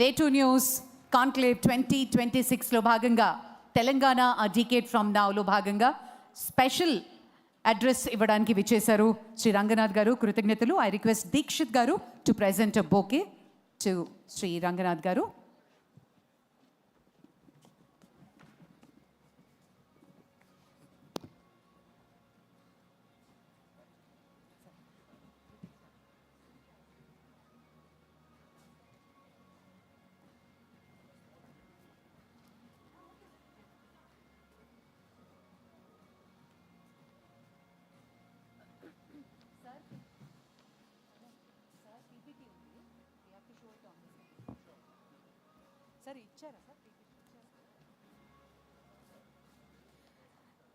Way2 News Conclave 2026 లో భాగంగా Telangana a decade from now లో భాగంగా స్పెషల్ అడ్రస్ ఇవ్వడానికి విచ్చేశారు శ్రీ రంగనాథ్ గారు. కృతజ్ఞతలు. I request Dikshit garu to present a bouquet to Shri Ranganath garu.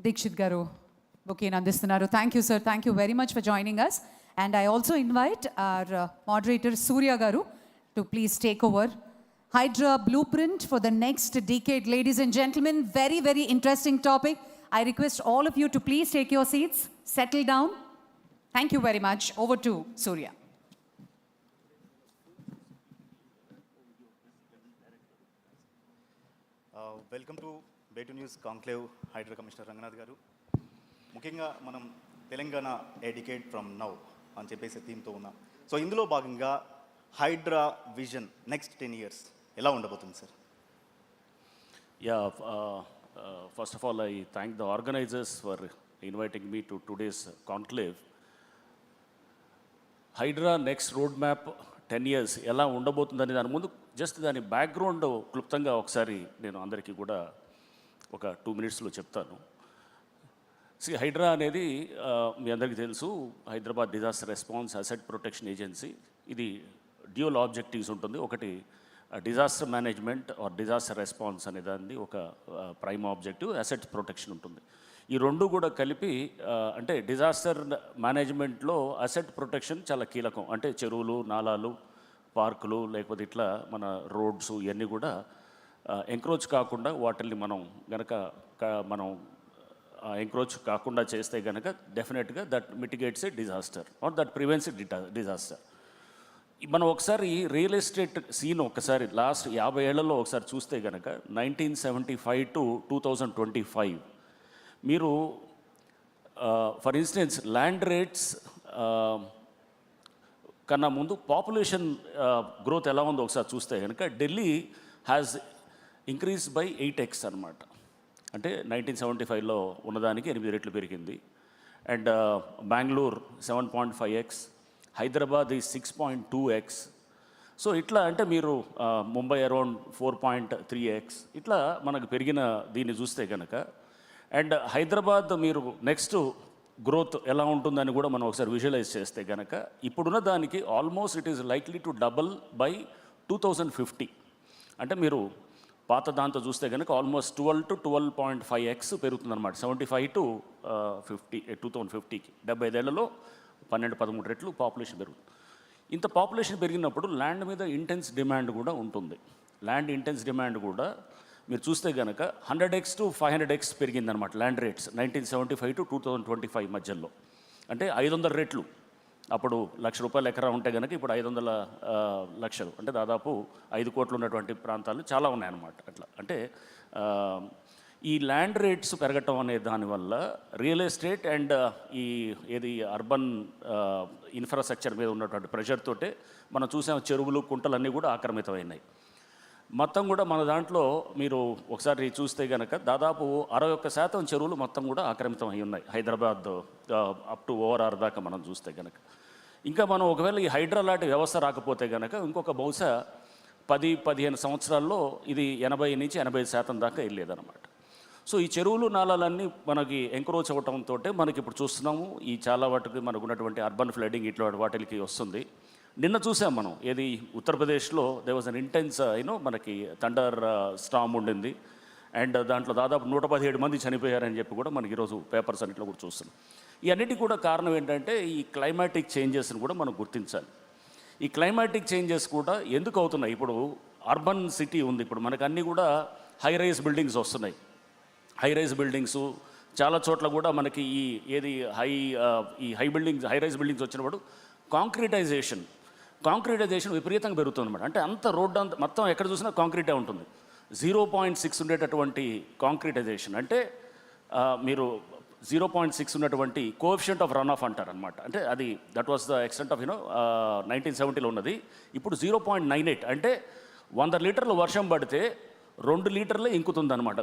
Dikshit Garu, bouquet andistunnaru. Thank you, sir. Thank you very much for joining us. And I also invite our moderator, Surya Garu, to please take over. Hydra blueprint for the next decade. Ladies and gentlemen, very, very interesting topic. I request all of you to please take your seats, settle down. Thank you very much. Over to Surya. Welcome to Way2 News Conclave Hydraa commissioner Ranganath garu. ముఖ్యంగా మనం Telangana a decade from now అని చెప్పేసి థీమ్తో ఉన్నాం. So ఇందులో భాగంగా Hydraa vision next 10 years ఎలా ఉండబోతుంది sir? First of all, I thank the organizers for inviting me to today's conclave. Hydraa next road map 10 years ఎలా ఉండబోతుందని దాని ముందు జస్ట్ దాని బ్యాక్గ్రౌండ్ క్లుప్తంగా ఒకసారి నేను అందరికీ కూడా ఒక 2 minutesలో చెప్తాను. హైడ్రా అనేది మీ అందరికీ తెలుసు, Hyderabad disaster response asset protection agency. ఇది డ్యూయల్ ఆబ్జెక్టివ్స్ ఉంటుంది. ఒకటి disaster management or disaster response అనే దాన్ని ఒక ప్రైమ్ ఆబ్జెక్టివ్, అసెట్ ప్రొటెక్షన్ ఉంటుంది. ఈ రెండు కూడా కలిపి అంటే డిజాస్టర్ మేనేజ్మెంట్లో అసెట్ ప్రొటెక్షన్ చాలా కీలకం. అంటే చెరువులు, నాలాలు, పార్కులు, లేకపోతే ఇట్లా మన రోడ్స్ ఇవన్నీ కూడా ఎంక్రోచ్ కాకుండా వాటిల్ని మనం గనక మనం ఎంక్రోచ్ కాకుండా చేస్తే కనుక డెఫినెట్గా that mitigates a disaster or that prevents a disaster. మనం ఒకసారి రియల్ ఎస్టేట్ సీన్ ఒకసారి లాస్ట్ 50 ఏళ్లలో ఒకసారి చూస్తే కనుక 1975 to 2025 మీరు ఫర్ ఇన్స్టెన్స్ ల్యాండ్ రేట్స్ కన్నా ముందు పాపులేషన్ గ్రోత్ ఎలా ఉందో ఒకసారి చూస్తే కనుక Delhi has increase by 8x అనమాట. అంటే 1975లో ఉన్నదానికి 8 రెట్లు పెరిగింది. అండ్ బెంగళూరు 7.5x, హైదరాబాద్ ఈ 6.2x. సో ఇట్లా అంటే మీరు ముంబై అరౌండ్ 4.3x ఇట్లా మనకు పెరిగిన దీన్ని చూస్తే కనుక. అండ్ హైదరాబాద్ మీరు నెక్స్ట్ గ్రోత్ ఎలా ఉంటుందని కూడా మనం ఒకసారి విజువలైజ్ చేస్తే కనుక ఇప్పుడున్న దానికి almost it is likely to double by 2050. అంటే మీరు పాత దాంతో చూస్తే కనుక ఆల్మోస్ట్ 12 to 12.5x పెరుగుతుందన్నమాట. 75 to 50 2050కి 75 ఏళ్లలో 12-13 రెట్లు పాపులేషన్ పెరుగుతుంది. ఇంత పాపులేషన్ పెరిగినప్పుడు ల్యాండ్ మీద ఇంటెన్స్ డిమాండ్ కూడా ఉంటుంది. ల్యాండ్ ఇంటెన్స్ డిమాండ్ కూడా మీరు చూస్తే కనుక 100x to 500x పెరిగిందనమాట ల్యాండ్ రేట్స్ 1975 to 2025 మధ్యలో. అంటే 500 రెట్లు. అప్పుడు ₹1,00,000 ఎకరా ఉంటే కనుక ఇప్పుడు 500 లక్షలు, అంటే దాదాపు 5 కోట్లు ఉన్నటువంటి ప్రాంతాలు చాలా ఉన్నాయన్నమాట. అట్లా అంటే ఈ ల్యాండ్ రేట్స్ పెరగటం అనే దానివల్ల రియల్ ఎస్టేట్ అండ్ ఈ ఏది అర్బన్ ఇన్ఫ్రాస్ట్రక్చర్ మీద ఉన్నటువంటి ప్రెషర్ తోటే మనం చూసాం చెరువులు, కుంటలన్నీ కూడా ఆక్రమితమైనాయి. మొత్తం కూడా మన దాంట్లో మీరు ఒకసారి చూస్తే కనుక దాదాపు 61% చెరువులు మొత్తం కూడా ఆక్రమితం అయి ఉన్నాయి హైదరాబాద్ అప్ టు ఓఆర్ఆర్ దాకా మనం చూస్తే కనుక. ఇంకా మనం ఒకవేళ ఈ హైడ్రా లాంటి వ్యవస్థ రాకపోతే కనుక ఇంకొక బహుశా 10-15 సంవత్సరాల్లో ఇది 80 నుంచి 85% దాకా వెళ్ళేదన్నమాట. సో ఈ చెరువులు, నాలాలన్నీ మనకి ఎంక్రోచ్ అవ్వటంతో మనకి ఇప్పుడు చూస్తున్నాము ఈ చాలా వాటికి మనకు ఉన్నటువంటి అర్బన్ ఫ్లడింగ్ ఇట్లా వాటికి వస్తుంది. నిన్న చూసాం మనం ఏది ఉత్తరప్రదేశ్లో దే వాజ్ అన్ ఇంటెన్స్ మనకి థండర్ స్టార్మ్ ఉండింది. అండ్ దాంట్లో దాదాపు 117 మంది చనిపోయారని చెప్పి కూడా మనకి ఈరోజు పేపర్స్ అన్నింటిలో కూడా చూస్తున్నాం. ఈ అన్నిటికీ కూడా కారణం ఏంటంటే ఈ క్లైమాటిక్ చేంజెస్ని కూడా మనం గుర్తించాలి. ఈ క్లైమాటిక్ చేంజెస్ కూడా ఎందుకు అవుతున్నాయి? ఇప్పుడు అర్బన్ సిటీ ఉంది, ఇప్పుడు మనకు అన్నీ కూడా హై రైజ్ బిల్డింగ్స్ వస్తున్నాయి. హై రైజ్ బిల్డింగ్స్ చాలా చోట్ల కూడా మనకి ఈ ఏది హై రైజ్ బిల్డింగ్స్ వచ్చినప్పుడు కాంక్రీటైజేషన్ కాంక్రీటైజేషన్ విపరీతంగా పెరుగుతుంది అనమాట. అంటే అంత రోడ్డు అంత మొత్తం ఎక్కడ చూసినా కాంక్రీటే ఉంటుంది. 0.6 ఉండేటటువంటి కాంక్రీటైజేషన్ అంటే మీరు 0.6 ఉన్నటువంటి కోఎఫిషియంట్ ఆఫ్ రన్ ఆఫ్ అంటారు అనమాట. అంటే అది that was the extent of 1970లో ఉన్నది. ఇప్పుడు 0.98 అంటే 100 లీటర్ల వర్షం పడితే 2 లీటర్లే ఇంకుతుంది అనమాట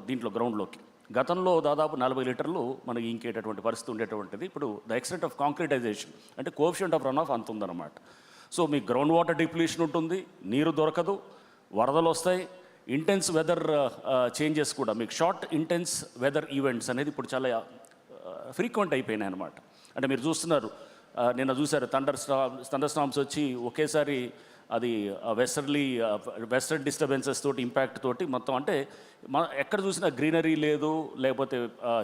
దీంట్లో గ్రౌండ్లోకి. గతంలో దాదాపు 40 లీటర్లు మనకి ఇంకేటటువంటి పరిస్థితి ఉండేటువంటిది. ఇప్పుడు ద ఎక్స్టెంట్ ఆఫ్ కాంక్రీటైజేషన్ అంటే కోఎఫిషియంట్ ఆఫ్ రన్ ఆఫ్ అంత ఉందన్నమాట. సో మీ గ్రౌండ్ వాటర్ డిప్లీషన్ ఉంటుంది, నీరు దొరకదు, వరదలు వస్తాయి, ఇంటెన్స్ వెదర్ చేంజెస్ కూడా మీకు షార్ట్ ఇంటెన్స్ వెదర్ ఈవెంట్స్ అనేది ఇప్పుడు చాలా ఫ్రీక్వెంట్ అయిపోయినాయి అనమాట. అంటే మీరు చూస్తున్నారు, నిన్న చూసారు థండర్ స్టార్మ్స్ వచ్చి ఒకేసారి అది వెస్టర్న్ డిస్టర్బెన్సెస్ తోటి ఇంపాక్ట్ తోటి మొత్తం అంటే ఎక్కడ చూసినా గ్రీనరీ లేదు, లేకపోతే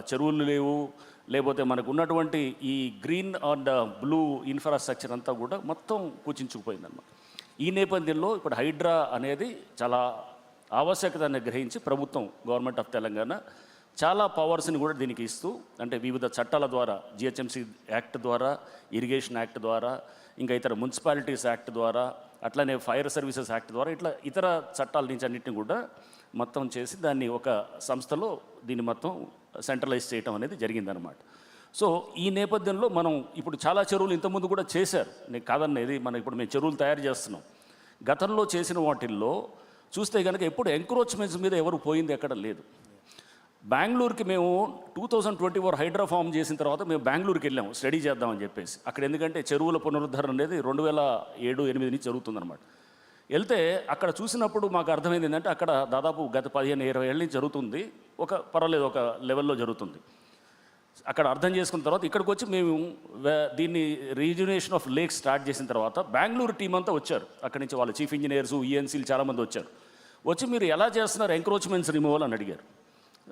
చెరువులు లేవు, లేకపోతే మనకు ఉన్నటువంటి ఈ గ్రీన్ అండ్ బ్లూ ఇన్ఫ్రాస్ట్రక్చర్ అంతా కూడా మొత్తం కూచించుకుపోయిందన్నమాట. ఈ నేపథ్యంలో ఇప్పుడు హైడ్రా అనేది చాలా ఆవశ్యకతను గ్రహించి ప్రభుత్వం గవర్నమెంట్ ఆఫ్ తెలంగాణ చాలా పవర్స్ని కూడా దీనికి ఇస్తూ, అంటే వివిధ చట్టాల ద్వారా జిహెచ్ఎంసీ యాక్ట్ ద్వారా, ఇరిగేషన్ యాక్ట్ ద్వారా, ఇంకా ఇతర మున్సిపాలిటీస్ యాక్ట్ ద్వారా, అట్లనే ఫైర్ సర్వీసెస్ యాక్ట్ ద్వారా ఇట్లా ఇతర చట్టాల నుంచి అన్నింటినీ కూడా మొత్తం చేసి దాన్ని ఒక సంస్థలో దీన్ని మొత్తం సెంట్రలైజ్ చేయడం అనేది జరిగిందనమాట. సో ఈ నేపథ్యంలో మనం ఇప్పుడు చాలా చెరువులు ఇంతకుముందు కూడా చేశారు, నేను కాదనేది, మనం ఇప్పుడు మేము చెరువులు తయారు చేస్తున్నాం. గతంలో చేసిన వాటిల్లో చూస్తే కనుక ఎప్పుడు ఎంక్రోచ్మెంట్స్ మీద ఎవరు పోయింది ఎక్కడ లేదు. బెంగళూరుకి మేము 2024 హైడ్రా ఫామ్ చేసిన తర్వాత మేము బెంగళూరుకి వెళ్ళాము స్టడీ చేద్దామని చెప్పేసి. అక్కడ ఎందుకంటే చెరువుల పునరుద్ధరణ అనేది 2007-8 నుంచి జరుగుతుందన్నమాట. వెళ్తే అక్కడ చూసినప్పుడు మాకు అర్థమైంది ఏంటంటే అక్కడ దాదాపు గత 15-20 ఏళ్ళ నుంచి జరుగుతుంది, ఒక పర్వాలేదు ఒక లెవెల్లో జరుగుతుంది. అక్కడ అర్థం చేసుకున్న తర్వాత ఇక్కడికి వచ్చి మేము దీన్ని రీజునేషన్ ఆఫ్ లేక్ స్టార్ట్ చేసిన తర్వాత బెంగళూరు టీం అంతా వచ్చారు. అక్కడి నుంచి వాళ్ళ చీఫ్ ఇంజనీర్స్, ఈఎన్సీలు చాలామంది వచ్చారు. వచ్చి మీరు ఎలా చేస్తున్నారు ఎంక్రోచ్మెంట్స్ రిమూవల్ అని అడిగారు.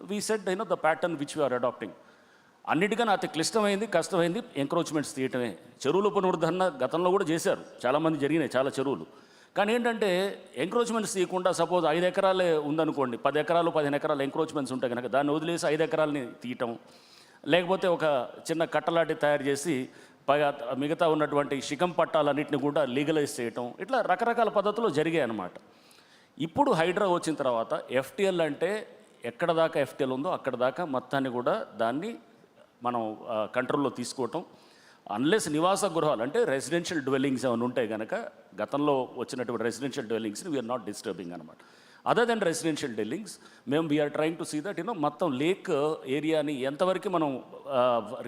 We said the pattern which we are adopting. అన్నిటికన్నా అతి క్లిష్టమైంది, కష్టమైంది ఎంక్రోచ్మెంట్స్ తీయటమే. చెరువుల పునరుద్ధరణ గతంలో కూడా చేశారు, చాలామంది జరిగినాయి చాలా చెరువులు. కానీ ఏంటంటే ఎంక్రోచ్మెంట్స్ తీయకుండా సపోజ్ 5 ఎకరాలే ఉందనుకోండి, 10 ఎకరాలు 15 ఎకరాలు ఎంక్రోచ్మెంట్స్ ఉంటాయి కనుక దాన్ని వదిలేసి 5 ఎకరాలని తీయటం, లేకపోతే ఒక చిన్న కట్టలాంటి తయారు చేసి మిగతా ఉన్నటువంటి శిఖం పట్టాలన్నింటినీ కూడా లీగలైజ్ చేయటం, ఇట్లా రకరకాల పద్ధతులు జరిగాయి అన్నమాట. ఇప్పుడు హైడ్రా వచ్చిన తర్వాత ఎఫ్టీఎల్ అంటే ఎక్కడ దాకా ఎఫ్టీఎల్ ఉందో అక్కడ దాకా మొత్తాన్ని కూడా దాన్ని మనం కంట్రోల్లో తీసుకోవటం. అన్లెస్ నివాస గృహాలు అంటే రెసిడెన్షియల్ డ్వెల్లింగ్స్ ఏమైనా ఉంటాయి కనుక గతంలో వచ్చినటువంటి రెసిడెన్షియల్ డ్వెల్లింగ్స్ని వీఆర్ నాట్ డిస్టర్బింగ్ అనమాట. అదర్ దెన్ రెసిడెన్షియల్ డ్వెల్లింగ్స్ మేము we are trying to see that మొత్తం లేక్ ఏరియాని ఎంతవరకు మనం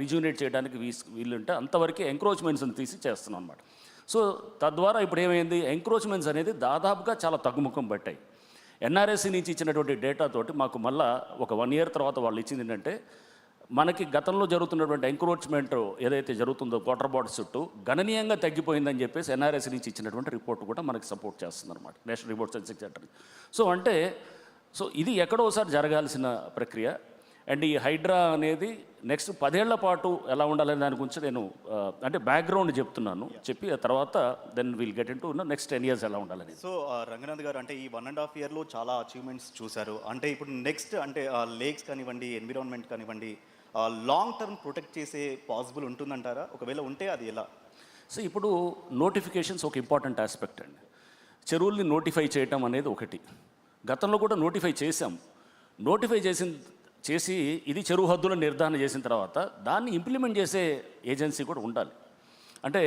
రిజ్యూనేట్ చేయడానికి వీలుంటే అంతవరకు ఎంక్రోచ్మెంట్స్ని తీసి చేస్తున్నాం అనమాట. సో తద్వారా ఇప్పుడు ఏమైంది, ఎంక్రోచ్మెంట్స్ అనేది దాదాపుగా చాలా తగ్గుముఖం పట్టాయి. ఎన్ఆర్ఎస్సి నుంచి ఇచ్చినటువంటి డేటాతోటి మాకు మళ్ళా ఒక 1 year తర్వాత వాళ్ళు ఇచ్చింది ఏంటంటే మనకి గతంలో జరుగుతున్నటువంటి ఎంక్రోచ్మెంట్ ఏదైతే జరుగుతుందో వాటర్ బాడీస్ చుట్టూ గణనీయంగా తగ్గిపోయిందని చెప్పేసి ఎన్ఆర్ఎస్సి నుంచి ఇచ్చినటువంటి రిపోర్ట్ కూడా మనకి సపోర్ట్ చేస్తుంది అనమాట, national report statistics centre. So ఇది ఎక్కడోసారి జరగాల్సిన ప్రక్రియ. అండ్ ఈ హైడ్రా అనేది నెక్స్ట్ 10 ఏళ్ల పాటు ఎలా ఉండాలనే దాని గురించి నేను అంటే బ్యాక్గ్రౌండ్ చెప్తున్నాను, చెప్పి ఆ తర్వాత then will get into next 10 years ఎలా ఉండాలని. సో రంగనాథ్ గారు, అంటే ఈ 1.5 yearలో చాలా అచీవ్మెంట్స్ చూశారు. అంటే ఇప్పుడు నెక్స్ట్ అంటే లేక్స్ కానివ్వండి, ఎన్విరాన్మెంట్ కానివ్వండి, లాంగ్ టర్మ్ ప్రొటెక్ట్ చేసే పాసిబుల్ ఉంటుందంటారా? ఒకవేళ ఉంటే అది ఎలా? సో ఇప్పుడు నోటిఫికేషన్స్ ఒక ఇంపార్టెంట్ ఆస్పెక్ట్ అండి. చెరువుల్ని నోటిఫై చేయటం అనేది ఒకటి. గతంలో కూడా నోటిఫై చేసాం. నోటిఫై చేసి ఇది చెరువు హద్దులను నిర్ధారణ చేసిన తర్వాత దాన్ని ఇంప్లిమెంట్ చేసే ఏజెన్సీ కూడా ఉండాలి. అంటే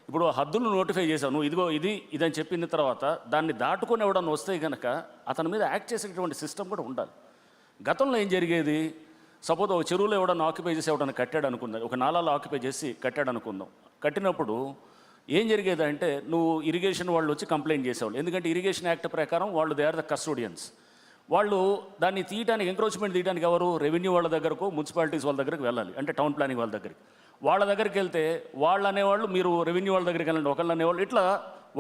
ఇప్పుడు హద్దులను నోటిఫై చేశాను, ఇదిగో ఇదని చెప్పిన తర్వాత దాన్ని దాటుకొని ఎవడన్నా వస్తే కనుక అతని మీద యాక్ట్ చేసేటటువంటి సిస్టమ్ కూడా ఉండాలి. గతంలో ఏం జరిగేది, సపోజ్ ఒక చెరువులో ఎవడన్నా ఆక్యుపై చేసి ఎవడన్నా కట్టాడు అనుకుందాం, ఒక నాలాలో ఆక్యుపై చేసి కట్టాడు అనుకుందాం. కట్టినప్పుడు ఏం జరిగేది అంటే నువ్వు ఇరిగేషన్ వాళ్ళు వచ్చి కంప్లైంట్ చేసేవాళ్ళు. ఎందుకంటే ఇరిగేషన్ యాక్ట్ ప్రకారం వాళ్ళు దే ఆర్ ద కస్టోడియన్స్. వాళ్ళు దాన్ని తీయడానికి ఎంక్రోచ్మెంట్ తీయడానికి ఎవరు, రెవెన్యూ వాళ్ళ దగ్గరకు, మున్సిపాలిటీస్ వాళ్ళ దగ్గరికి వెళ్ళాలి, అంటే టౌన్ ప్లానింగ్ వాళ్ళ దగ్గరికి. వాళ్ళ దగ్గరికి వెళ్తే వాళ్ళు అనేవాళ్ళు మీరు రెవెన్యూ వాళ్ళ దగ్గరికి వెళ్ళండి, ఒకళ్ళు అనేవాళ్ళు, ఇట్లా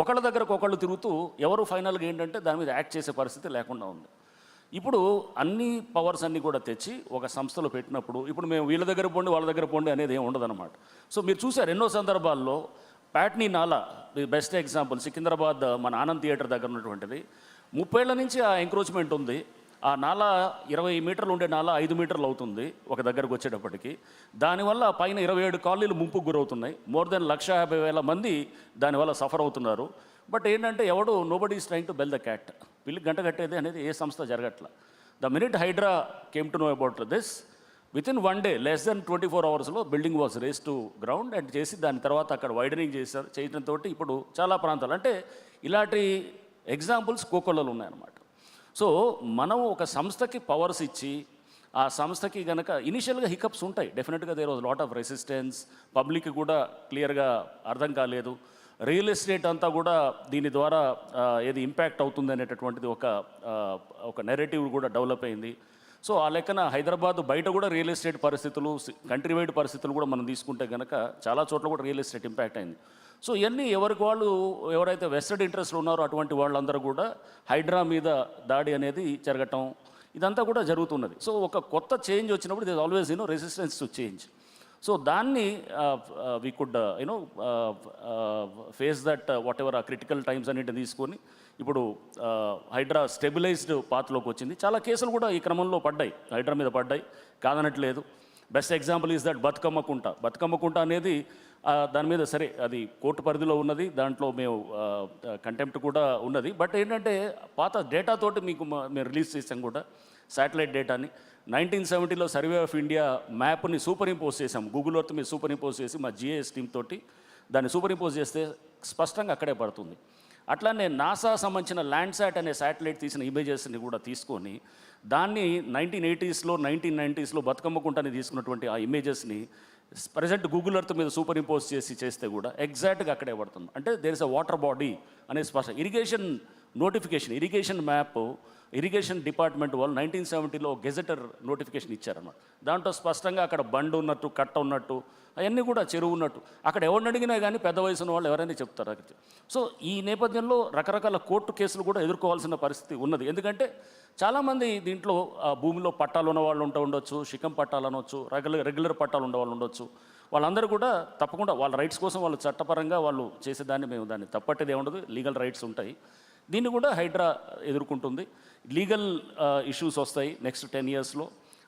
ఒకళ్ళ దగ్గరకు ఒకళ్ళు తిరుగుతూ ఎవరు ఫైనల్గా ఏంటంటే దాని మీద యాక్ట్ చేసే పరిస్థితి లేకుండా ఉంది. ఇప్పుడు అన్ని పవర్స్ అన్నీ కూడా తెచ్చి ఒక సంస్థలో పెట్టినప్పుడు ఇప్పుడు మేము వీళ్ళ దగ్గర పోండి వాళ్ళ దగ్గర పోండి అనేది ఏమి ఉండదన్నమాట. సో మీరు చూసారు ఎన్నో సందర్భాల్లో ప్యాట్నీ నాలా బెస్ట్ ఎగ్జాంపుల్, సికింద్రాబాద్ మన ఆనంద్ థియేటర్ దగ్గర ఉన్నటువంటిది 30 ఏళ్ల నుంచి ఆ ఎంక్రోచ్మెంట్ ఉంది. ఆ నాలా 20 మీటర్లు ఉండే నాలా 5 మీటర్లు అవుతుంది ఒక దగ్గరకు వచ్చేటప్పటికి. దానివల్ల పైన 27 కాలనీలు ముంపుకు గురవుతున్నాయి. మోర్ దెన్ 1,50,000 మంది దానివల్ల సఫర్ అవుతున్నారు. బట్ ఏంటంటే ఎవడు nobody is trying to bell the cat. పిల్లి గంట కట్టేది అనేది ఏ సంస్థ జరగట్ల. The minute Hydraa came to know about this, within 1 day, less than 24 hours building was raised to ground and చేసి దాని తర్వాత అక్కడ వైడనింగ్ చేశారు. చేయడంతో ఇప్పుడు చాలా ప్రాంతాలు అంటే ఇలాంటి ఎగ్జాంపుల్స్ కోకొల్లలు ఉన్నాయన్నమాట. సో మనం ఒక సంస్థకి పవర్స్ ఇచ్చి ఆ సంస్థకి కనుక ఇనిషియల్గా హికప్స్ ఉంటాయి, డెఫినెట్గా there was lot of resistance, public కూడా క్లియర్గా అర్థం కాలేదు. రియల్ ఎస్టేట్ అంతా కూడా దీని ద్వారా ఏది ఇంపాక్ట్ అవుతుంది అనేటటువంటిది ఒక నెరేటివ్ కూడా డెవలప్ అయింది. సో ఆ లెక్కన హైదరాబాద్ బయట కూడా రియల్ ఎస్టేట్ పరిస్థితులు, కంట్రీ వైడ్ పరిస్థితులు కూడా మనం తీసుకుంటే కనుక చాలా చోట్ల కూడా రియల్ ఎస్టేట్ ఇంపాక్ట్ అయింది. సో ఇవన్నీ ఎవరికి వాళ్ళు ఎవరైతే వెస్టెడ్ ఇంట్రెస్ట్లు ఉన్నారో అటువంటి వాళ్ళందరూ కూడా హైడ్రా మీద దాడి అనేది జరగటం ఇదంతా కూడా జరుగుతున్నది. సో ఒక కొత్త చేంజ్ వచ్చినప్పుడు this always resistance to change. So దాన్ని we could face that whatever ఆ క్రిటికల్ టైమ్స్ అన్నింటిని తీసుకొని ఇప్పుడు హైడ్రా స్టెబిలైజ్డ్ పాత్లోకి వచ్చింది. చాలా కేసులు కూడా ఈ క్రమంలో పడ్డాయి, హైడ్రా మీద పడ్డాయి, కాదనట్లేదు. Best example is that Bathukamma Kunta అనేది దాని మీద సరే అది కోర్టు పరిధిలో ఉన్నది, దాంట్లో మేము కంటెంప్ట్ కూడా ఉన్నది. బట్ ఏంటంటే పాత డేటాతోటి మేము రిలీజ్ చేసాం కూడా శాటిలైట్ డేటాని. 1970లో సర్వే ఆఫ్ ఇండియా మ్యాప్ని సూపర్ ఇంపోజ్ చేసాం, గూగుల్ ఎర్త్ మీద సూపర్ ఇంపోజ్ చేసి మా జిఐఎస్ టీమ్ తోటి దాన్ని సూపర్ ఇంపోజ్ చేస్తే స్పష్టంగా అక్కడే పడుతుంది. అట్లానే నాసా సంబంధించిన ల్యాండ్సాట్ అనే శాటిలైట్ తీసిన ఇమేజెస్ని కూడా తీసుకొని దాన్ని 1980sలో 1990sలో బతుకమ్మ కుంటని తీసుకున్నటువంటి ఆ ఇమేజెస్ని ప్రజెంట్ గూగుల్ ఎర్త్ మీద సూపర్ ఇంపోజ్ చేస్తే కూడా ఎగ్జాక్ట్గా అక్కడే పడుతుంది. అంటే there is a water body అనే స్పష్టం. Irrigation notification, irrigation map irrigation department వాళ్ళు 1970లో గెజెటర్ నోటిఫికేషన్ ఇచ్చారన్నమాట. దాంట్లో స్పష్టంగా అక్కడ బండ్ ఉన్నట్టు, కట్ట ఉన్నట్టు, అవన్నీ కూడా చెరువు ఉన్నట్టు, అక్కడ ఎవరిని అడిగినా కానీ పెద్ద వయసు ఉన్న వాళ్ళు ఎవరైనా చెప్తారు అక్కడ. సో ఈ నేపథ్యంలో రకరకాల కోర్టు కేసులు కూడా ఎదుర్కోవాల్సిన పరిస్థితి ఉన్నది. ఎందుకంటే చాలామంది దీంట్లో భూమిలో పట్టాలు ఉన్న వాళ్ళు ఉండొచ్చు, శిఖం పట్టాలు అనవచ్చు, రెగ్యులర్ పట్టాలు ఉన్న వాళ్ళు ఉండొచ్చు. వాళ్ళందరూ కూడా తప్పకుండా వాళ్ళ రైట్స్ కోసం వాళ్ళు చట్టపరంగా వాళ్ళు చేసేదాన్ని మేము దాన్ని తప్పట్టేది ఏముండదు, లీగల్ రైట్స్ ఉంటాయి. దీన్ని కూడా హైడ్రా ఎదుర్కొంటుంది. లీగల్ ఇష్యూస్ వస్తాయి నెక్స్ట్ 10 yearsలో.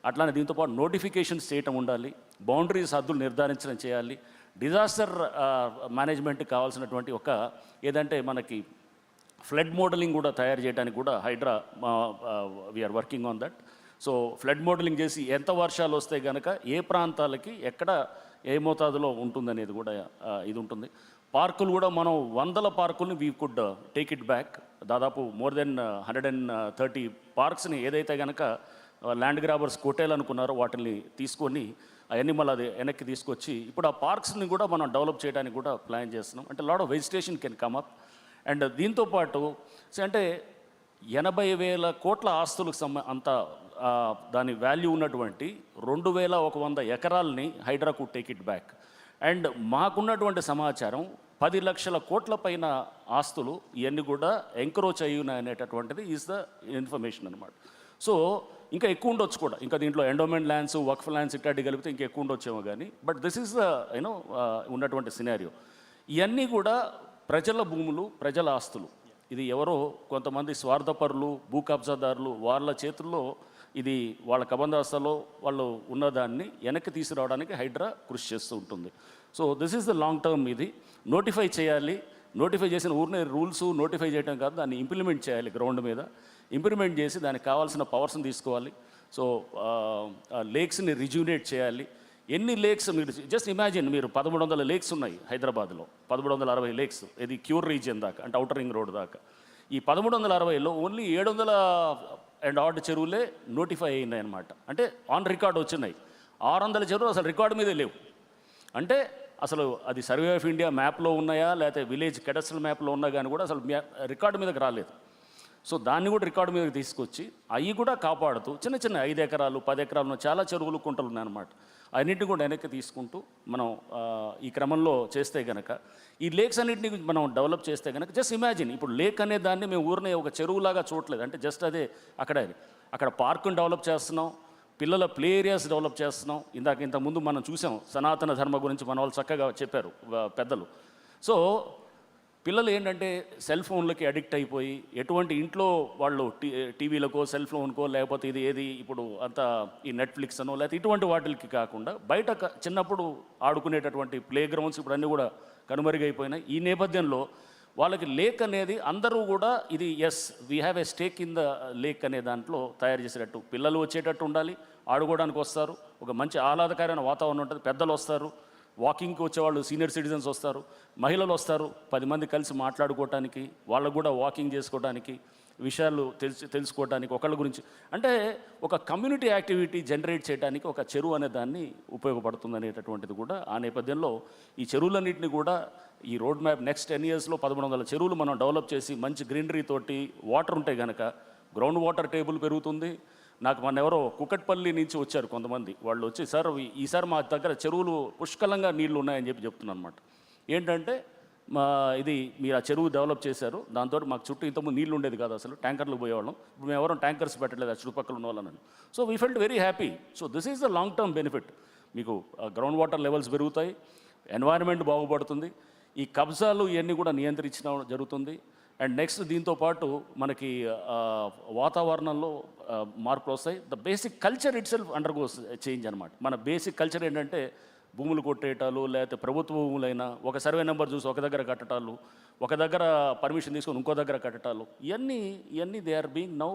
అట్లానే దీంతోపాటు నోటిఫికేషన్స్ చేయటం ఉండాలి, బౌండరీస్ హద్దులు నిర్ధారించడం చేయాలి, డిజాస్టర్ మేనేజ్మెంట్కి కావాల్సినటువంటి ఏదంటే మనకి ఫ్లడ్ మోడలింగ్ కూడా తయారు చేయడానికి కూడా Hydraa we are working on that. So flood modelling చేసి ఎంత వర్షాలు వస్తే కనుక ఏ ప్రాంతాలకి ఎక్కడ ఏ మోతాదులో ఉంటుందనేది కూడా ఇది ఉంటుంది. పార్కులు కూడా మనం 100 పార్కుల్ని we could take it back. దాదాపు మోర్ దెన్ 130 పార్క్స్ని ఏదైతే కనుక ల్యాండ్ గ్రాబర్స్ కొట్టేయాలనుకున్నారో వాటిని తీసుకొని అవన్నీ మళ్ళీ అది వెనక్కి తీసుకొచ్చి ఇప్పుడు ఆ పార్క్స్ని కూడా మనం డెవలప్ చేయడానికి కూడా ప్లాన్ చేస్తున్నాం. అంటే lot of vegetation can come up. And దీంతోపాటు అంటే 80,000 కోట్ల ఆస్తులకు అంత దాని వాల్యూ ఉన్నటువంటి 2,100 ఎకరాలని Hydraa could take it back. And మాకున్నటువంటి సమాచారం 10 లక్షల కోట్ల పైన ఆస్తులు ఇవన్నీ కూడా ఎంక్రోచ్ అయ్యి అనేటటువంటిది ఈజ్ ద ఇన్ఫర్మేషన్ అనమాట. సో ఇంకా ఎక్కువ ఉండొచ్చు కూడా, ఇంకా దీంట్లో ఎండోమెంట్ ల్యాండ్స్, వక్ఫ్ ల్యాండ్స్ ఇట్లాంటివి కలిపితే ఇంకా ఎక్కువ ఉండొచ్చేమో కానీ, బట్ దిస్ ఈజ్ ద ఉన్నటువంటి సినారియో. ఇవన్నీ కూడా ప్రజల భూములు, ప్రజల ఆస్తులు. ఇది ఎవరో కొంతమంది స్వార్థపరులు, భూ కబ్జాదారులు వాళ్ళ చేతుల్లో ఇది వాళ్ళ కబందాస్తాలో వాళ్ళు ఉన్నదాన్ని వెనక్కి తీసుకురావడానికి హైడ్రా కృషి చేస్తూ ఉంటుంది. So this is the long term. ఇది నోటిఫై చేయాలి, నోటిఫై చేసిన ఊరినే రూల్స్ నోటిఫై చేయడం కాదు, దాన్ని ఇంప్లిమెంట్ చేయాలి, గ్రౌండ్ మీద ఇంప్లిమెంట్ చేసి దానికి కావాల్సిన పవర్స్ని తీసుకోవాలి. సో లేక్స్ని రిజ్యూనేట్ చేయాలి. ఎన్ని లేక్స్ మీరు జస్ట్ ఇమాజిన్, మీరు 1300 లేక్స్ ఉన్నాయి హైదరాబాద్లో, 1360 లేక్స్, ఇది క్యూర్ రీజియన్ దాకా, అంటే ఔటర్ రింగ్ రోడ్ దాకా. ఈ 1360లో ఓన్లీ 700 అండ్ ఆర్డ్ చెరువులే నోటిఫై అయినాయి అనమాట. అంటే ఆన్ రికార్డ్ వచ్చినాయి. 600 చెరువులు అసలు రికార్డు మీదే లేవు. అంటే అసలు అది సర్వే ఆఫ్ ఇండియా మ్యాప్లో ఉన్నాయా లేకపోతే విలేజ్ కెడస్ట్రల్ మ్యాప్లో ఉన్నా కానీ కూడా అసలు రికార్డు మీదకి రాలేదు. సో దాన్ని కూడా రికార్డు మీదకి తీసుకొచ్చి అవి కూడా కాపాడుతూ చిన్న చిన్న 5 ఎకరాలు 10 ఎకరాలు చాలా చెరువులు, కుంటలు ఉన్నాయన్నమాట. అన్నింటినీ కూడా వెనక్కి తీసుకుంటూ మనం ఈ క్రమంలో చేస్తే కనుక ఈ లేక్స్ అన్నింటినీ మనం డెవలప్ చేస్తే కనుక జస్ట్ ఇమాజిన్, ఇప్పుడు లేక్ అనే దాన్ని మేము ఊరినే ఒక చెరువులాగా చూడలేదు. అంటే జస్ట్ అదే అక్కడ పార్కుని డెవలప్ చేస్తున్నాం, పిల్లల ప్లే ఏరియాస్ డెవలప్ చేస్తున్నాం. ఇంతకుముందు మనం చూసాం సనాతన ధర్మ గురించి మన వాళ్ళు చక్కగా చెప్పారు పెద్దలు. సో పిల్లలు ఏంటంటే సెల్ ఫోన్లకి అడిక్ట్ అయిపోయి ఎటువంటి ఇంట్లో వాళ్ళు టీవీలకో సెల్ ఫోన్కో లేకపోతే ఇది ఏది ఇప్పుడు అంతా ఈ నెట్ఫ్లిక్స్ అనో లేకపోతే ఇటువంటి వాటికి కాకుండా బయట చిన్నప్పుడు ఆడుకునేటటువంటి ప్లే గ్రౌండ్స్ ఇప్పుడు అన్నీ కూడా కనుమరుగైపోయినాయి. ఈ నేపథ్యంలో వాళ్ళకి లేక్ అనేది అందరూ కూడా ఇది as we have a stake in the lake అనే దాంట్లో తయారు చేసేటట్టు పిల్లలు వచ్చేటట్టు ఉండాలి, ఆడుకోవడానికి వస్తారు, ఒక మంచి ఆహ్లాదకరమైన వాతావరణం ఉంటుంది, పెద్దలు వస్తారు, వాకింగ్కి వచ్చేవాళ్ళు సీనియర్ సిటిజన్స్ వస్తారు, మహిళలు వస్తారు, 10 మంది కలిసి మాట్లాడుకోవటానికి, వాళ్ళకు కూడా వాకింగ్ చేసుకోవడానికి, విషయాలు తెలుసుకోవడానికి ఒకళ్ళ గురించి, అంటే ఒక కమ్యూనిటీ యాక్టివిటీ జనరేట్ చేయడానికి ఒక చెరువు అనే దాన్ని ఉపయోగపడుతుంది అనేటటువంటిది కూడా ఆ నేపథ్యంలో ఈ చెరువులన్నింటినీ కూడా ఈ రోడ్ మ్యాప్ నెక్స్ట్ 10 yearsలో 1100 చెరువులు మనం డెవలప్ చేసి మంచి గ్రీనరీ తోటి వాటర్ ఉంటే కనుక గ్రౌండ్ వాటర్ టేబుల్ పెరుగుతుంది. నాకు మన ఎవరో కుకట్పల్లి నుంచి వచ్చారు కొంతమంది, వాళ్ళు వచ్చి సార్ ఈసారి మా దగ్గర చెరువులు పుష్కలంగా నీళ్లు ఉన్నాయని చెప్తున్నాను అనమాట. ఏంటంటే ఇది మీరు ఆ చెరువు డెవలప్ చేశారు, దాంతో మాకు చుట్టూ ఇంతకుముందు నీళ్ళు ఉండేది కాదు, అసలు ట్యాంకర్లు పోయేవాళ్ళం, ఇప్పుడు మేము ఎవరో ట్యాంకర్స్ పెట్టలేదు ఆ చుట్టుపక్కల ఉన్న వాళ్ళని. So we felt very happy. So this is the long term benefit. మీకు గ్రౌండ్ వాటర్ లెవెల్స్ పెరుగుతాయి, ఎన్వైరన్మెంట్ బాగుపడుతుంది, ఈ కబ్జాలు ఇవన్నీ కూడా నియంత్రించడం జరుగుతుంది. అండ్ నెక్స్ట్ దీంతోపాటు మనకి వాతావరణంలో మార్పులు వస్తాయి. The basic culture it self undergoes change అనమాట. మన బేసిక్ కల్చర్ ఏంటంటే భూములు కొట్టేయటాలు, లేకపోతే ప్రభుత్వ భూములైనా ఒక సర్వే నెంబర్ చూసి ఒక దగ్గర కట్టటాలు, ఒక దగ్గర పర్మిషన్ తీసుకొని ఇంకో దగ్గర కట్టటాలు, ఇవన్నీ they are being now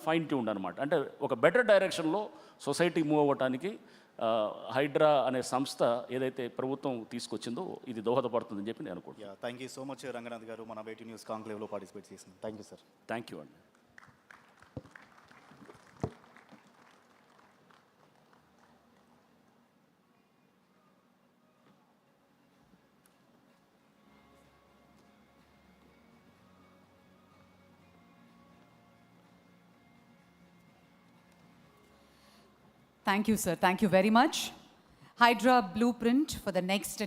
fine tuned అనమాట. అంటే ఒక బెటర్ డైరెక్షన్లో సొసైటీ మూవ్ అవ్వటానికి హైడ్రా అనే సంస్థ ఏదైతే ప్రభుత్వం తీసుకొచ్చిందో ఇది దోహదపడుతుందని చెప్పి నేను అనుకుంటున్నాను. Thank you so much Ranganath గారు, మన బయట న్యూస్ కాంక్లేవ్లో పార్టిసిపేట్ చేసింది. Thank you sir. Thank you అండి. Thank you, sir. Thank you very much. Hydra blueprint for the next